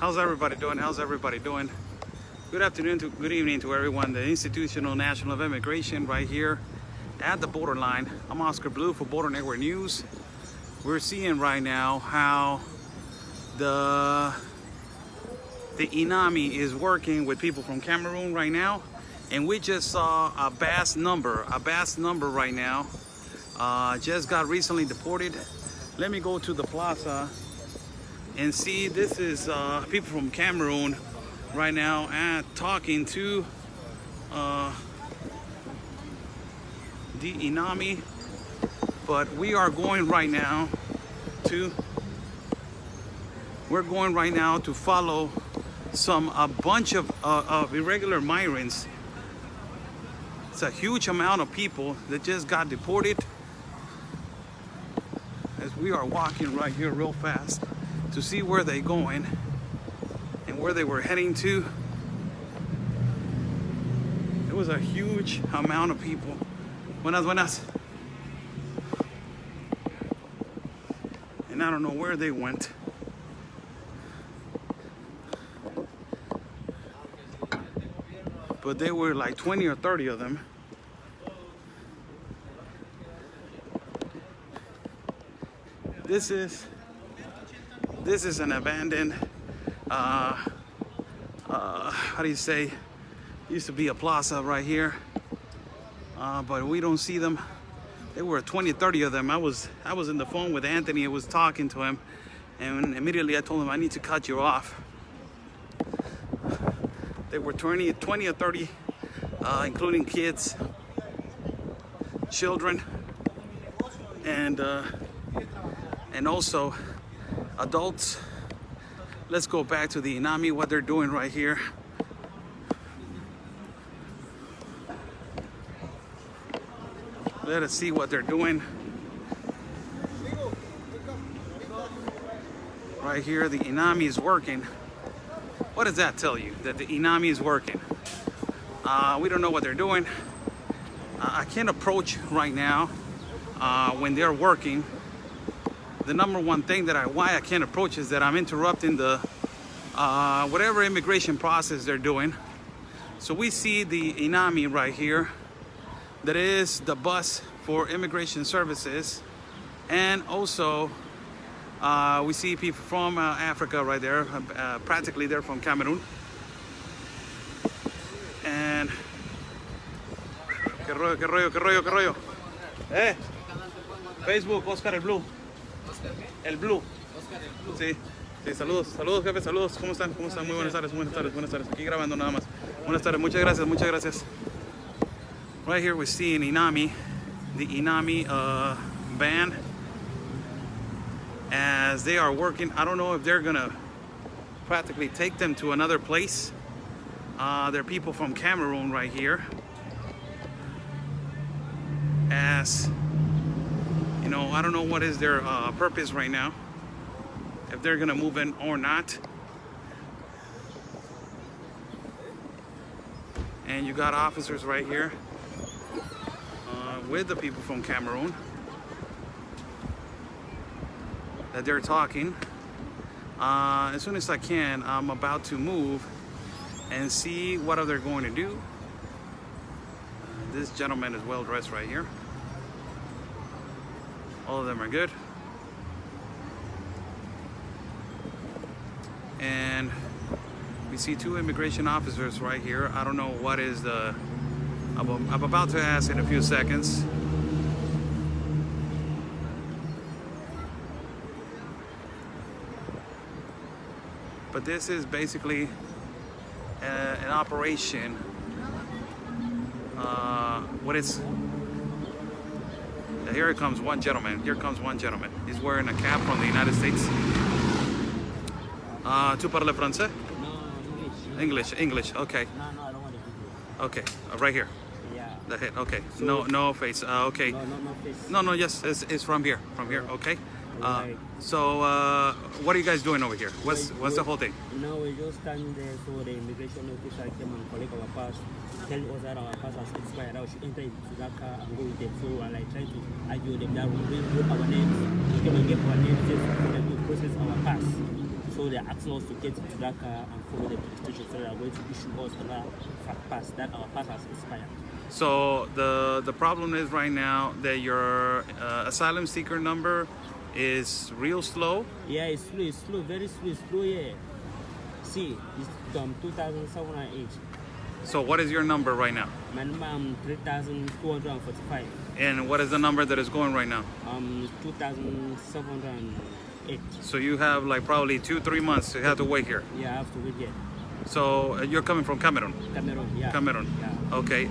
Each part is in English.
How's everybody doing? How's everybody doing? Good afternoon to good evening to everyone. The Institutional National of Immigration right here at the borderline. I'm Oscar Blue for Border Network News. We're seeing right now how the INAMI is working with people from Cameroon right now, and we just saw a vast number right now just got recently deported. Let me go to the plaza and see. This is people from Cameroon right now and talking to the INAMI, but we are going right now to follow a bunch of irregular migrants. It's a huge amount of people that just got deported, as we are walking right here real fast to see where they're going and where they were heading to. It was a huge amount of people. Buenas. And I don't know where they went. But there were like 20 or 30 of them. This is an abandoned, how do you say, used to be a plaza right here, but we don't see them. There were 20, 30 of them. I was in the phone with Anthony. I was talking to him, and immediately I told him I need to cut you off. There were 20 or 30, including kids, children, and also adults. Let's go back to the INAMI, what they're doing right here. Let us see what they're doing. Right here, the INAMI is working. What does that tell you? That the INAMI is working? We don't know what they're doing. I can't approach right now when they're working. The number one thing why I can't approach is that I'm interrupting the whatever immigration process they're doing. So we see the INAMI right here. That is the bus for immigration services, and also we see people from Africa right there. Practically they're from Cameroon. And que rollo. Facebook, Oscar el Blue. El Blue. Sí, saludos jefe, saludos. ¿Cómo están? Muy buenas tardes. Aquí grabando nada más. Buenas tardes, muchas gracias. Right here we're seeing INAMI, the INAMI van, as they are working. I don't know if they're gonna practically take them to another place. They're people from Cameroon right here. As you know, I don't know what is their purpose right now, if they're gonna move in or not. And you got officers right here with the people from Cameroon that they're talking. As soon as I can, I'm about to move and see what they're going to do. This gentleman is well dressed right here. All of them are good. And we see two immigration officers right here. I don't know what is the... I'm about to ask in a few seconds. But this is basically an operation. Here comes one gentleman. He's wearing a cap from the United States. Tu parles français? No, English. Okay. No, I don't want to. Okay, right here. Yeah. The head. Okay. So, no face. Okay. No face. No. Yes, it's from here. Okay. Right. So what are you guys doing over here? What's the whole thing? Now we just stand there, so the immigration officer came and collect our pass, tell us that our pass has expired. I should enter into that car and go with them. So I like trying to argue them that we will put our names, we came and get our names just for them to process our pass. So So they're asking us to get into that car and follow them to the station. So they are going to issue us another pass that our pass has expired. So the problem is right now that your asylum seeker number is real slow. Yeah, it's slow, very slow, yeah. See, it's 2,708. So what is your number right now? My number 3,245. And what is the number that is going right now? 2,708. So you have like probably 2-3 months to have to wait here. Yeah, I have to wait here. So you're coming from Cameroon? Cameroon, yeah. Cameroon. Yeah. Okay,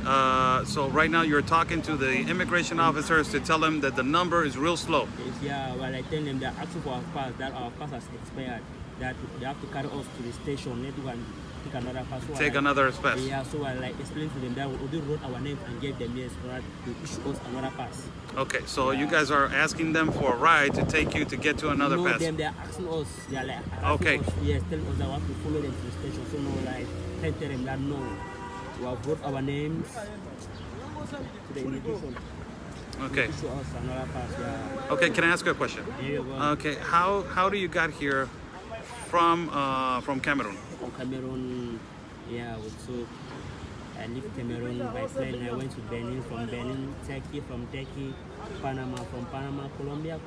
so right now you're talking to the immigration officers to tell them that the number is real slow. Yes, yeah, well, I tell them they're asking for our pass, that our pass has expired, that they have to carry us to the station, let go and take another pass. So Take another pass. Yeah, so I like explain to them that we already wrote our names and gave them yes, so that they issue us another pass. Okay, so you guys are asking them for a ride to take you to get to another pass. Them, they're asking us, they're like, Okay. us, yes, telling us that we have to follow them to the station, so no, like, tell them that no, we have wrote our names to the immigration. Okay. Issue us another pass, yeah. Okay, can I ask you a question? There you go. Okay, how do you got here from Cameroon? From Cameroon, yeah, so I left Cameroon by plane. I went to Benin, from Benin, Turkey, from Turkey, Panama, from Panama, Colombia,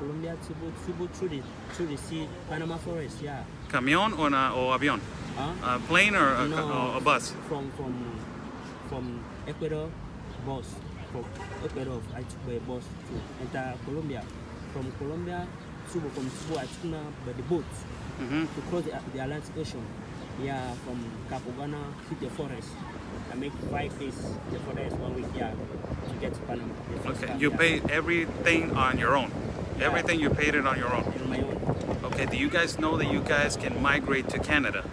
Cebu through the sea, Panama Forest, yeah. Camion or avion? Huh? Plane or No, a bus? From Ecuador, bus. From Ecuador, I took a bus to enter Colombia. From Colombia, from Cebu, I took by the boat to cross the Atlantic Ocean. Yeah, from Capogana to the forest. I make 5 days in the forest, 1 week, yeah, to get to Panama. Okay, you paid everything on your own. Yeah. Everything you paid it on your own. On my own. Okay, do you guys know that you guys can migrate to Canada?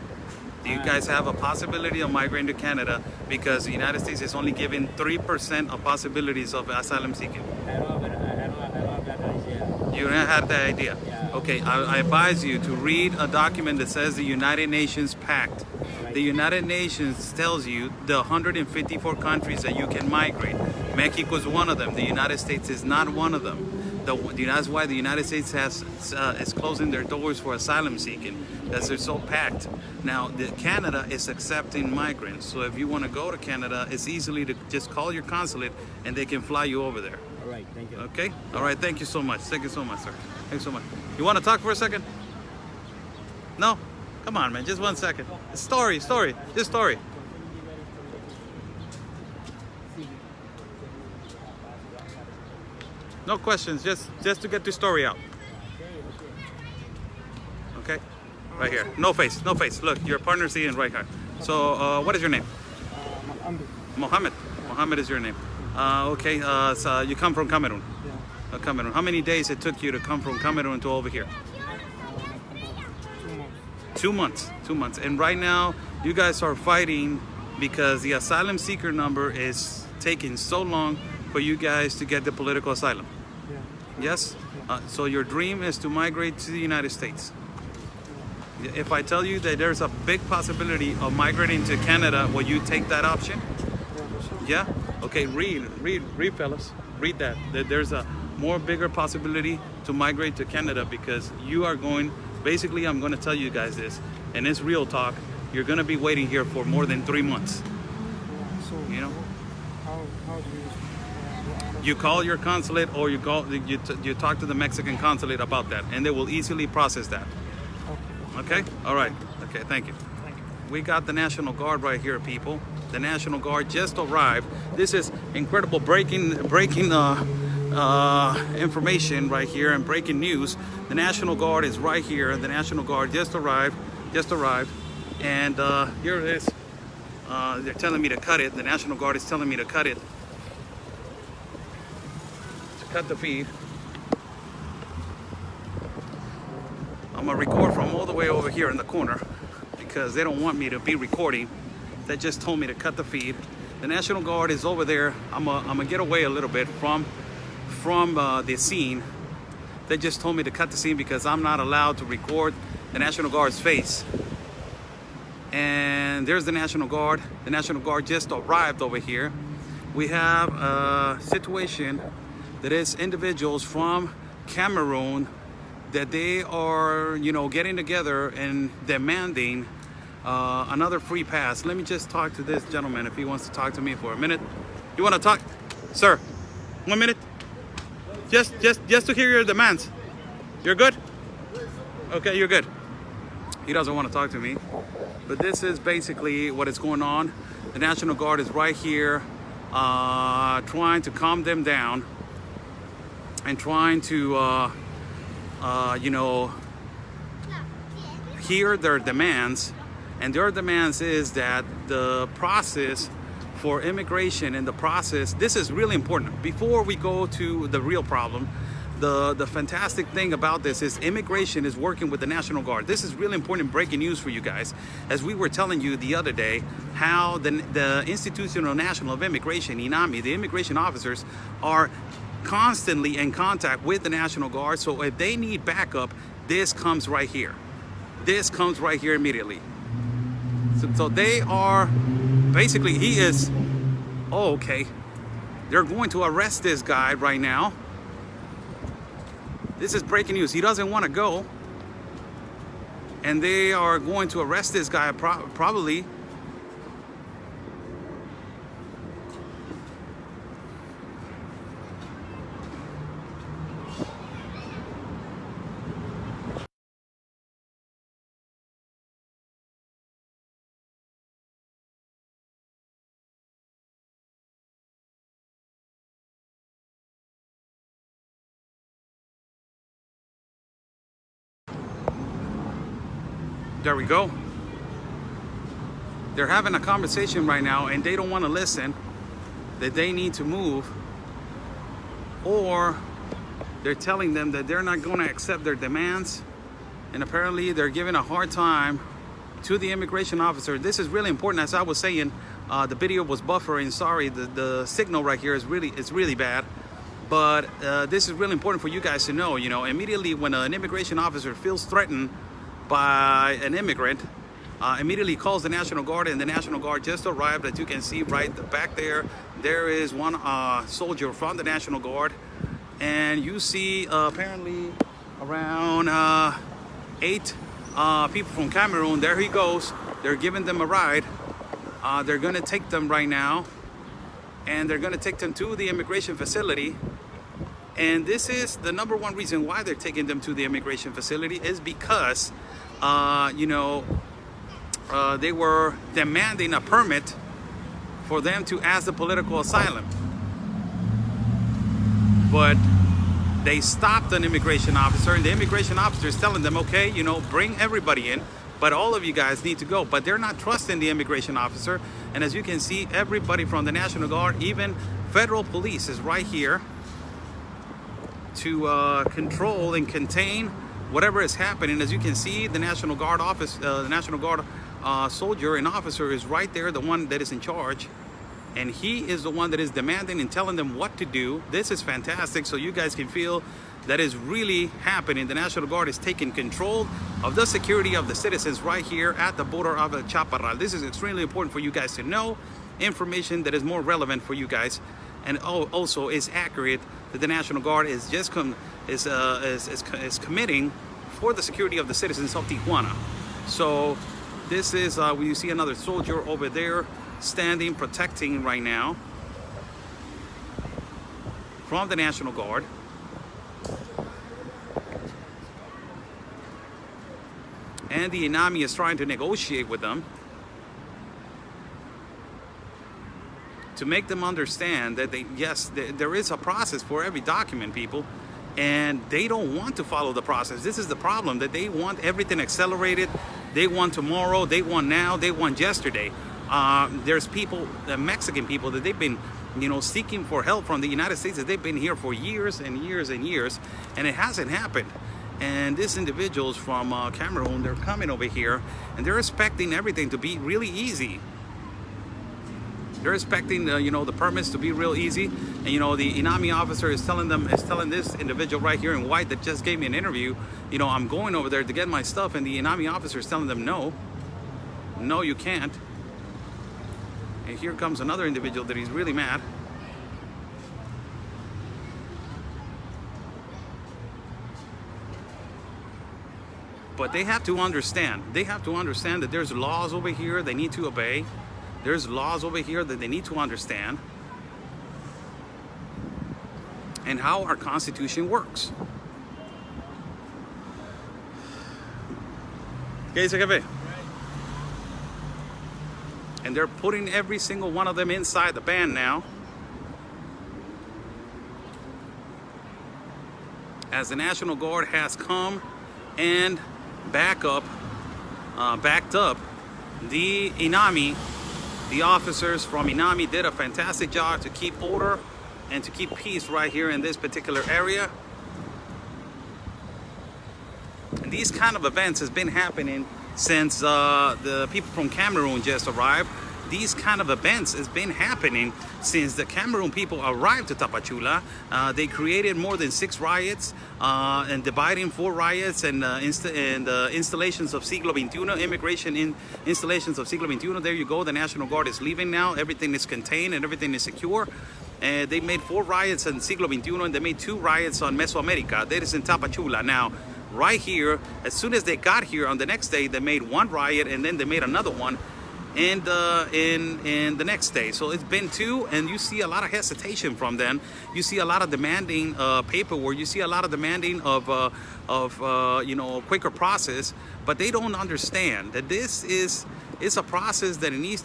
Do you guys have a possibility of migrating to Canada because the United States is only giving 3% of possibilities of asylum seeking? I don't have that idea. You don't have that idea? Yeah. Okay, I advise you to read a document that says the United Nations Pact. Right. The United Nations tells you the 154 countries that you can migrate. Mexico is one of them. The United States is not one of them. That's why the United States is closing their doors for asylum seeking, because they're so packed. Now, Canada is accepting migrants. So if you want to go to Canada, it's easily to just call your consulate and they can fly you over there. All right, thank you. Okay? All right, thank you so much. Thank you so much, sir. Thanks so much. You want to talk for a second? No? Come on, man. Just 1 second. Story. Just story. No questions, just to get the story out. Okay? Right here. No face. Look, your partner's Ian right here. So, what is your name? Mohammed. Mohammed is your name. Okay, so you come from Cameroon? Yeah. Cameroon. How many days it took you to come from Cameroon to over here? About 2 months. 2 months. And right now, you guys are fighting because the asylum seeker number is taking so long for you guys to get the political asylum. Yeah. Yes? So your dream is to migrate to the United States. If I tell you that there's a big possibility of migrating to Canada, will you take that option? Yeah? Okay, read, fellas. Read that. That there's a more bigger possibility to migrate to Canada because you are going, basically I'm going to tell you guys this, and it's real talk, you're going to be waiting here for more than 3 months. So, You know? how do you... You call your consulate or you talk to the Mexican consulate about that, and they will easily process that. Okay? All right. Okay, thank you. We got the National Guard right here, people. The National Guard just arrived. This is incredible breaking information right here and breaking news. The National Guard is right here. The National Guard just arrived. And here it is. They're telling me to cut it. The National Guard is telling me to cut it. To cut the feed. I'm gonna record from all the way over here in the corner because they don't want me to be recording. They just told me to cut the feed. The National Guard is over there. I'm gonna get away a little bit from the scene. They just told me to cut the scene because I'm not allowed to record the National Guard's face. And there's the National Guard. The National Guard just arrived over here. We have a situation that is individuals from Cameroon that they are, getting together and demanding another free pass. Let me just talk to this gentleman if he wants to talk to me for a minute. You want to talk, sir? 1 minute. Just to hear your demands. You're good? Okay, you're good. He doesn't want to talk to me. But this is basically what is going on. The National Guard is right here trying to calm them down and trying to, hear their demands. And their demands is that the process for immigration and the process, this is really important. Before we go to the real problem, the fantastic thing about this is immigration is working with the National Guard. This is really important breaking news for you guys. As we were telling you the other day, how the Institutional National of Immigration, INAMI, the immigration officers are constantly in contact with the National Guard. So if they need backup, this comes right here. This comes right here immediately. So they are, basically he is, oh, okay. They're going to arrest this guy right now. This is breaking news. He doesn't want to go. And they are going to arrest this guy probably. There we go. They're having a conversation right now and they don't want to listen, that they need to move, or they're telling them that they're not going to accept their demands, and apparently they're giving a hard time to the immigration officer. This is really important. As I was saying, the video was buffering. Sorry, the signal right here is really bad. But this is really important for you guys to know. Immediately when an immigration officer feels threatened by an immigrant, immediately calls the National Guard, and the National Guard just arrived. As you can see right back there, there is one soldier from the National Guard, and you see apparently around 8 people from Cameroon. There he goes. They're giving them a ride. They're gonna take them right now, and they're gonna take them to the immigration facility. And this is the number one reason why they're taking them to the immigration facility, is because they were demanding a permit for them to ask the political asylum. But they stopped an immigration officer, and the immigration officer is telling them, okay, bring everybody in, but all of you guys need to go. But they're not trusting the immigration officer. And as you can see, everybody from the National Guard, even federal police, is right here to control and contain whatever is happening. As you can see, the National Guard office, the National Guard soldier and officer is right there, the one that is in charge, and he is the one that is demanding and telling them what to do. This is fantastic, so you guys can feel that is really happening. The National Guard is taking control of the security of the citizens right here at the border of El Chaparral. This is extremely important for you guys to know, information that is more relevant for you guys, and also is accurate, that the National Guard is just is committing for the security of the citizens of Tijuana. So this is you see another soldier over there standing, protecting right now from the National Guard. And the INAMI is trying to negotiate with them to make them understand that there is a process for every document, people, and they don't want to follow the process. This is the problem, that they want everything accelerated. They want tomorrow, they want now, they want yesterday. There's people, Mexican people, that they've been seeking for help from the United States, that they've been here for years and years and years, and it hasn't happened. And these individuals from Cameroon, they're coming over here and they're expecting everything to be really easy. They're expecting the permits to be real easy. And the INAMI officer is telling this individual right here in white that just gave me an interview, I'm going over there to get my stuff, and the INAMI officer is telling them, no, you can't. And here comes another individual that he's really mad. But they have to understand. They have to understand that there's laws over here they need to obey. There's laws over here that they need to understand. And how our Constitution works. ¿Qué dice, jefe? And they're putting every single one of them inside the van now. As the National Guard has come and backed up the INAMI. The officers from INAMI did a fantastic job to keep order and to keep peace right here in this particular area. And these kind of events has been happening since the people from Cameroon just arrived. These kind of events has been happening since the Cameroon people arrived to Tapachula. They created more than 6 riots and dividing 4 riots and installations of Siglo XXI, immigration installations of Siglo XXI. There you go. The National Guard is leaving now. Everything is contained and everything is secure. And they made 4 riots in Siglo XXI and they made 2 riots on Mesoamerica. That is in Tapachula. Now, right here, as soon as they got here on the next day, they made 1 riot and then they made another one. And in the next day, so it's been 2, and you see a lot of hesitation from them. You see a lot of demanding paperwork. You see a lot of demanding of you know, quicker process. But they don't understand that this is a process that it needs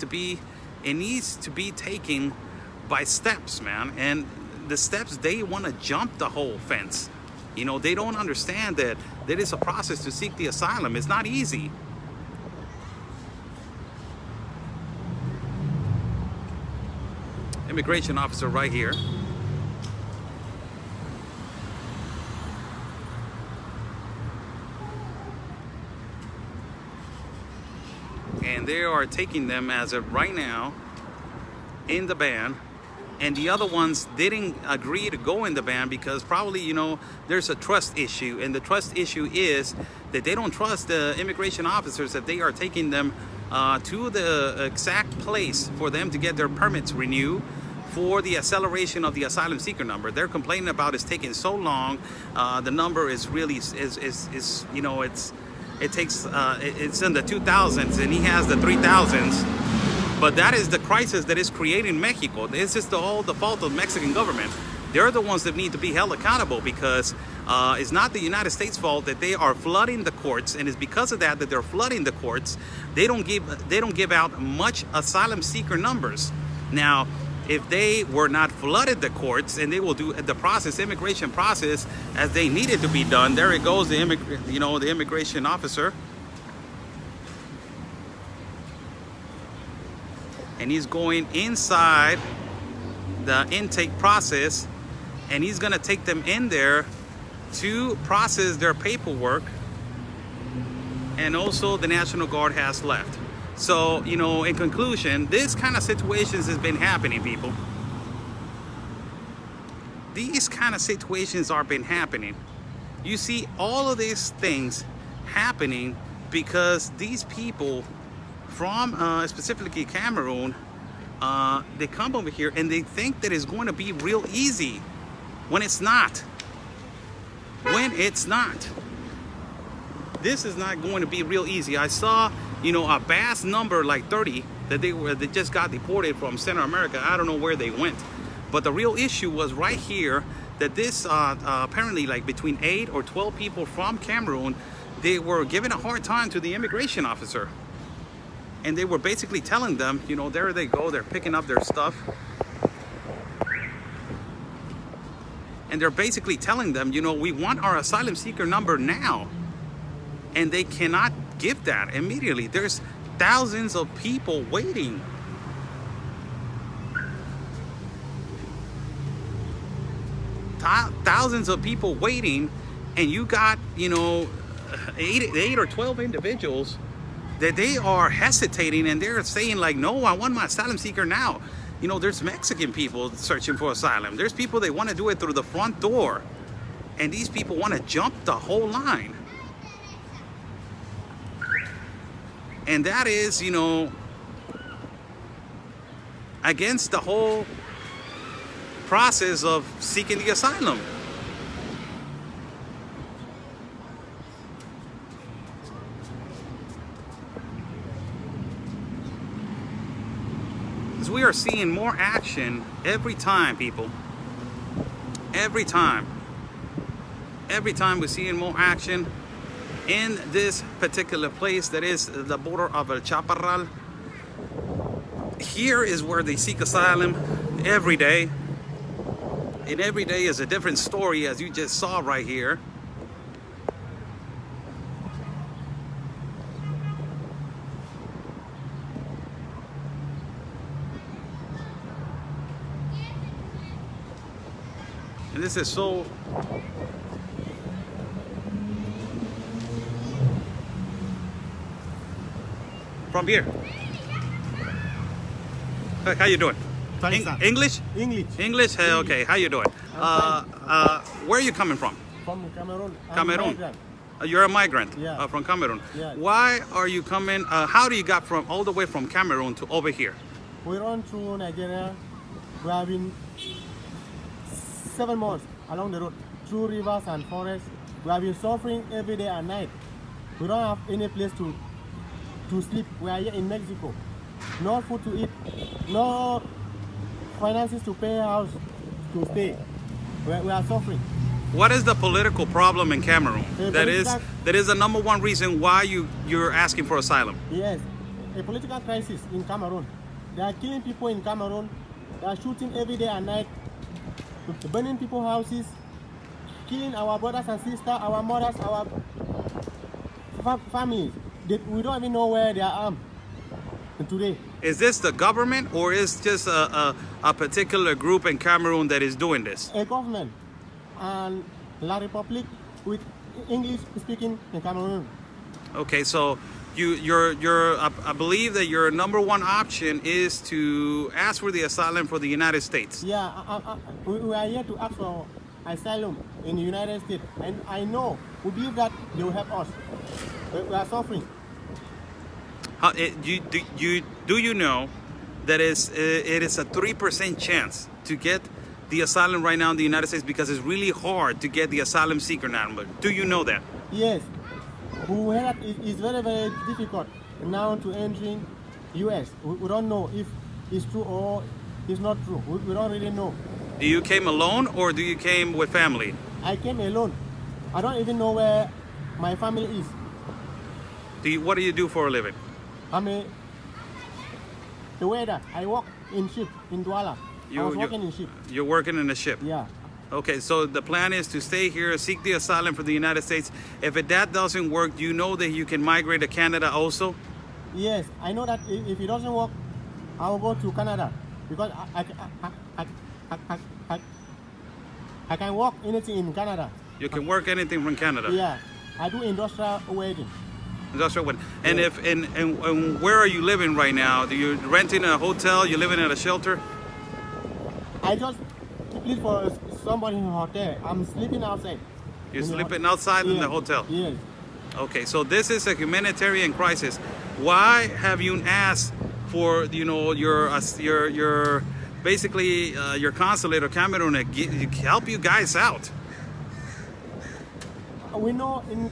to be taken by steps, man. And the steps, they want to jump the whole fence. You know, they don't understand that there is a process to seek the asylum. It's not easy. Immigration officer right here. And they are taking them as of right now in the van. And the other ones didn't agree to go in the van because probably, you know, there's a trust issue. And the trust issue is that they don't trust the immigration officers that they are taking them to the exact place for them to get their permits renewed for the acceleration of the asylum seeker number. They're complaining about it's taking so long. The number is really is you know, it's in the 2000s and he has the 3000s. But that is the crisis that is creating Mexico. It's just all the fault of the Mexican government. They're the ones that need to be held accountable because it's not the United States' fault that they are flooding the courts, and it's because of that they're flooding the courts. They don't give out much asylum seeker numbers. Now, if they were not flooded the courts and they will do the process, immigration process, as they needed to be done, there it goes, the immigration officer. And he's going inside the intake process and he's gonna take them in there to process their paperwork. And also the National Guard has left. So, you know, in conclusion, this kind of situations has been happening, people. These kind of situations are been happening. You see all of these things happening because these people from specifically Cameroon, they come over here and they think that it's going to be real easy when it's not. When it's not. This is not going to be real easy. I saw, you know, a vast number, like 30, that just got deported from Central America. I don't know where they went. But the real issue was right here that this apparently like between 8 or 12 people from Cameroon, they were giving a hard time to the immigration officer. And they were basically telling them, you know, there they go, they're picking up their stuff. And they're basically telling them, you know, we want our asylum seeker number now. And they cannot give that immediately. There's thousands of people waiting. Thousands of people waiting, and you got, you know, 8 or 12 individuals that they are hesitating and they're saying like, no, I want my asylum seeker now. You know, there's Mexican people searching for asylum. There's people that want to do it through the front door. And these people want to jump the whole line. And that is, you know, against the whole process of seeking the asylum. we are seeing more action every time, people. Every time we're seeing more action in this particular place that is the border of El Chaparral. Here is where they seek asylum every day. And every day is a different story, as you just saw right here. And this is so from here. Hey, how you doing? English? English? Hey, okay. How you doing? Where are you coming from? From Cameroon. Cameroon. You're a migrant. Yeah. From Cameroon. Yeah. Why are you coming? How do you got from all the way from Cameroon to over here? We run through Nigeria. We have been 7 months along the road through rivers and forests. We have been suffering every day and night. We don't have any place to sleep. We are here in Mexico. No food to eat. No finances to pay a house to stay. We are suffering. What is the political problem in Cameroon? The That is the number one reason why you're asking for asylum. Yes, a political crisis in Cameroon. They are killing people in Cameroon. They are shooting every day and night, burning people's houses, killing our brothers and sisters, our mothers, our families. We don't even know where they are armed today. Is this the government or is just a particular group in Cameroon that is doing this? A government and La Republic with English speaking in Cameroon. Okay, so I believe that your number one option is to ask for the asylum for the United States. Yeah, we are here to ask for asylum in the United States, and I know, we believe that they will help us. We are suffering. Do you know that it is a 3% chance to get the asylum right now in the United States because it's really hard to get the asylum seeker number? Do you know that? Yes, we heard that it's very, very difficult now to entering US. We don't know if it's true or it's not true. We don't really know. Do you came alone or do you came with family? I came alone. I don't even know where my family is. What do you do for a living? I'm a waiter. I work in ship in Douala. I was working in ship. You're working in a ship? Yeah. Okay, so the plan is to stay here, seek the asylum for the United States. If that doesn't work, do you know that you can migrate to Canada also? Yes, I know that if it doesn't work, I will go to Canada because I can work anything in Canada. You can work anything from Canada? Yeah, I do industrial welding. Industrial welding. And and where are you living right now? Do you renting a hotel? You living at a shelter? I just sleep for somebody in a hotel. I'm sleeping outside. You're sleeping outside in the hotel? Yes. Okay, so this is a humanitarian crisis. Why have you asked for your basically your consulate or Cameroon to help you guys out? We know in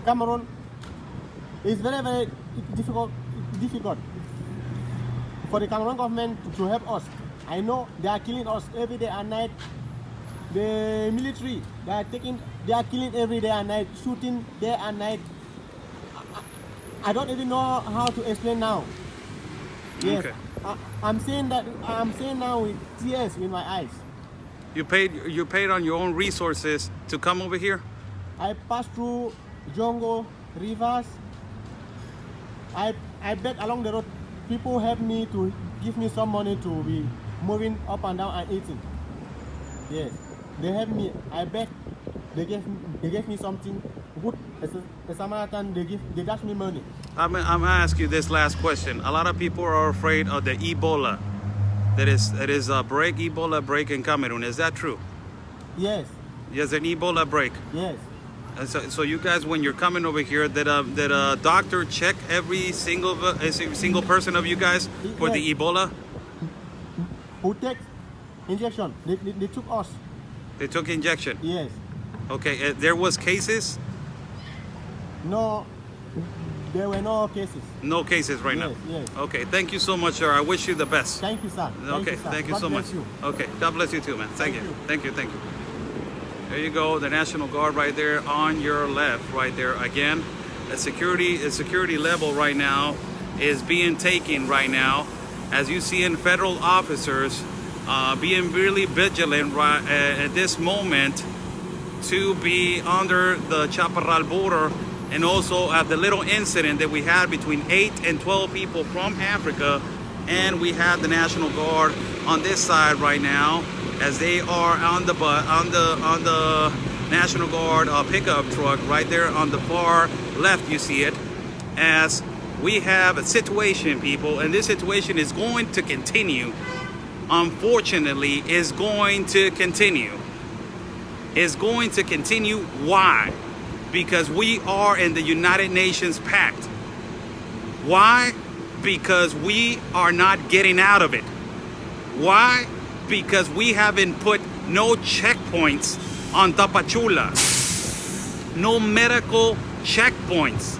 Cameroon it's very, very difficult for the Cameroon government to help us. I know they are killing us every day and night. The military, they are killing every day and night, shooting day and night. I don't even know how to explain now. Yes, okay. I'm saying now with tears in my eyes. You paid on your own resources to come over here? I passed through jungle, rivers. I bet along the road, people help me to give me some money to be moving up and down and eating. Yes, they help me. I bet they gave me something good. As a Samaritan, they got me money. I'm gonna ask you this last question. A lot of people are afraid of the Ebola. That is a Ebola break in Cameroon. Is that true? Yes. There's an Ebola break. Yes. And so you guys, when you're coming over here, did a doctor check every single person of you guys for Yes. the Ebola? Who take injection? They took us. They took injection. Yes. Okay. There was cases. No. there were no cases. No cases right now. Yes. Okay, thank you so much, sir. I wish you the best. Thank you, sir. Okay, thank you God so much. bless you. Okay, God bless you too, man. Thank you. Thank you. There you go, the National Guard right there on your left, right there. Again, a security level right now is being taken right now, as you see in federal officers being really vigilant right at this moment to be under the Chaparral border, and also at the little incident that we had between 8 and 12 people from Africa, and we have the National Guard on this side right now, as they are on the National Guard pickup truck right there on the far left. You see it, as we have a situation, people, and this situation is going to continue. Unfortunately, is going to continue. Is going to continue. Why? Because we are in the United Nations Pact. Why? Because we are not getting out of it. Why? Because we haven't put no checkpoints on Tapachula. No medical checkpoints.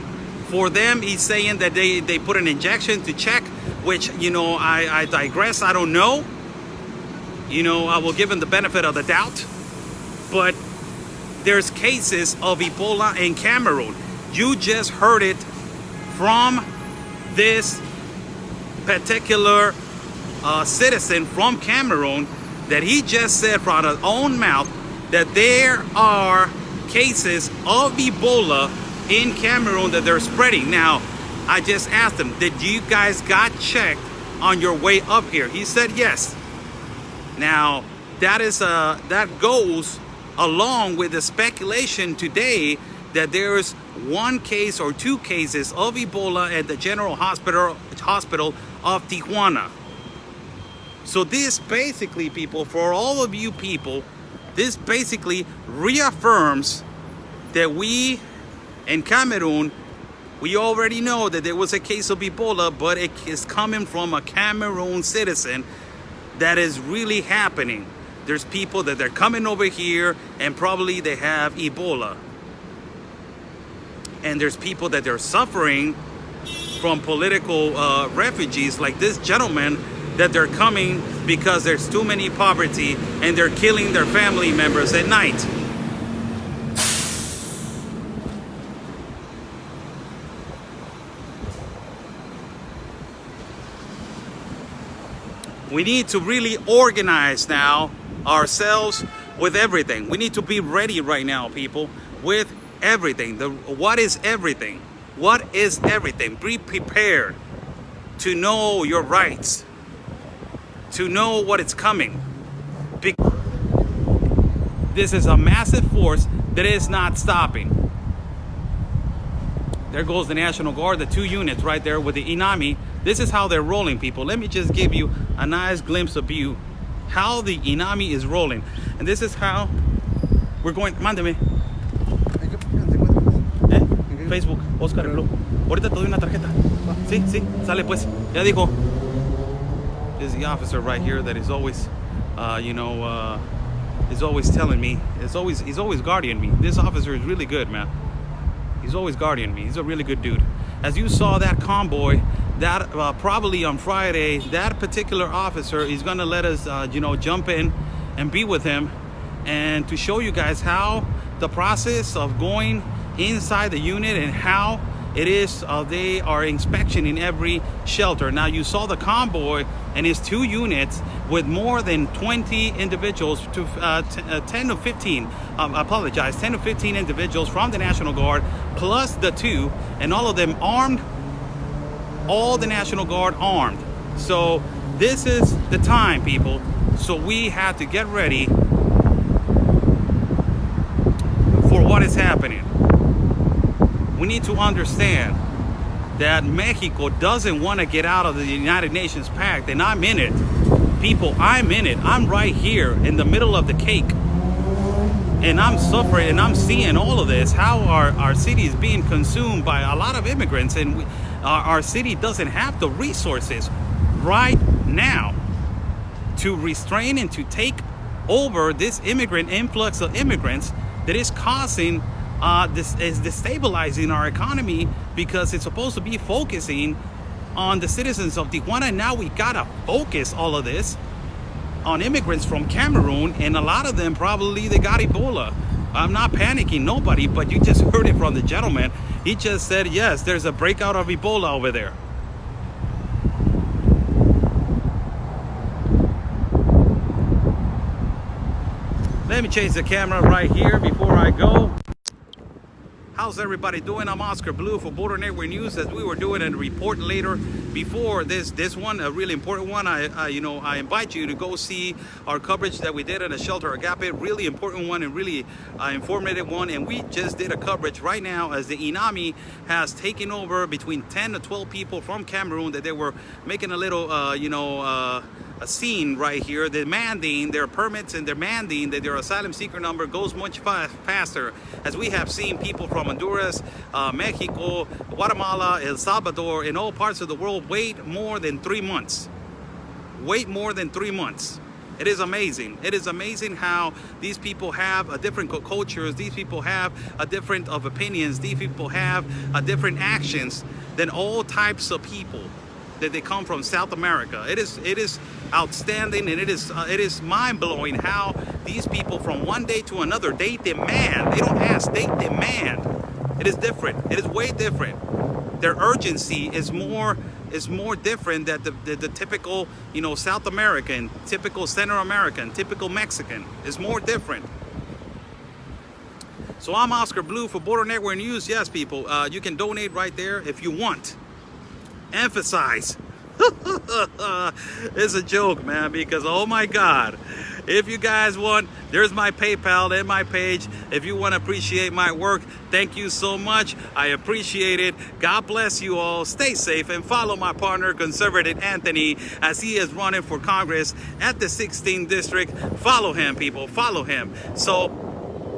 For them, he's saying that they put an injection to check, which, you know, I digress. I don't know. You know, I will give him the benefit of the doubt. But there's cases of Ebola in Cameroon. You just heard it from this particular citizen from Cameroon, that he just said from his own mouth that there are cases of Ebola in Cameroon that they're spreading. Now, I just asked him, did you guys got checked on your way up here? He said yes. Now, that goes along with the speculation today that there's one case or two cases of Ebola at the General Hospital of Tijuana. So this basically, people, for all of you people, this basically reaffirms that we in Cameroon, we already know that there was a case of Ebola, but it is coming from a Cameroon citizen. That is really happening. There's people that they're coming over here and probably they have Ebola. And there's people that they're suffering from political refugees, like this gentleman, that they're coming because there's too many poverty and they're killing their family members at night. We need to really organize now ourselves with everything. We need to be ready right now, people, with everything. What is everything? What is everything? Be prepared to know your rights, to know what is coming. This is a massive force that is not stopping. There goes the National Guard, the two units right there with the Inami. This is how they're rolling, people. Let me just give you a nice glimpse of you, how the Inami is rolling. And this is how we're going. Mándeme. Facebook, Oscar Blue. Ahorita te doy una tarjeta. Sí, sale pues. Ya dijo. This is the officer right here that is always, is always telling me. He's always guarding me. This officer is really good, man. He's always guarding me. He's a really good dude. As you saw that convoy, that probably on Friday, that particular officer is gonna let us, jump in and be with him, and to show you guys how the process of going inside the unit and how it is they are inspecting every shelter. Now you saw the convoy and its two units with more than 20 individuals, to 10 to 15, 10 to 15 individuals from the National Guard, plus the two, and all of them armed, all the National Guard armed. So this is the time, people. So we have to get ready for what is happening. We need to understand that Mexico doesn't want to get out of the United Nations Pact, and I'm in it. People, I'm in it. I'm right here in the middle of the cake. And I'm suffering, and I'm seeing all of this, how our city is being consumed by a lot of immigrants, and our city doesn't have the resources right now to restrain and to take over this immigrant influx of immigrants that is causing this is destabilizing our economy because it's supposed to be focusing on the citizens of Tijuana. And now we gotta focus all of this on immigrants from Cameroon, and a lot of them probably they got Ebola. I'm not panicking nobody, but you just heard it from the gentleman. He just said, yes, there's a breakout of Ebola over there. Let me change the camera right here before I go. How's everybody doing? I'm Oscar Blue for Border Network News. As we were doing a report later before this one, a really important one. I invite you to go see our coverage that we did at a shelter Agape. Really important one and really informative one. And we just did a coverage right now as the INAMI has taken over between 10 to 12 people from Cameroon that they were making a little, a scene right here, demanding their permits and demanding that their asylum seeker number goes much faster, as we have seen people from Honduras, Mexico, Guatemala, El Salvador, in all parts of the world wait more than 3 months. Wait more than 3 months. It is amazing. It is amazing how these people have a different cultures. These people have a different of opinions. These people have a different actions than all types of people that they come from South America. It is outstanding, and it is mind-blowing how these people from one day to another, they demand. They don't ask, they demand. It is different. It is way different. Their urgency is more different than the typical, South American, typical Central American, typical Mexican. Is more different. So I'm Oscar Blue for Border Network News. Yes, people, you can donate right there if you want. Emphasize. It's a joke, man, because oh my God, if you guys want, there's my PayPal and my page. If you want to appreciate my work, thank you so much. I appreciate it. God bless you all. Stay safe and follow my partner, Conservative Anthony, as he is running for Congress at the 16th district. Follow him, people. Follow him. So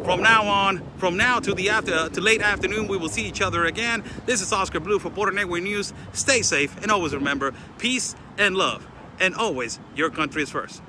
from now to late afternoon, we will see each other again. This is Oscar Blue for Border Network News. Stay safe and always remember, peace and love. And always, your country is first.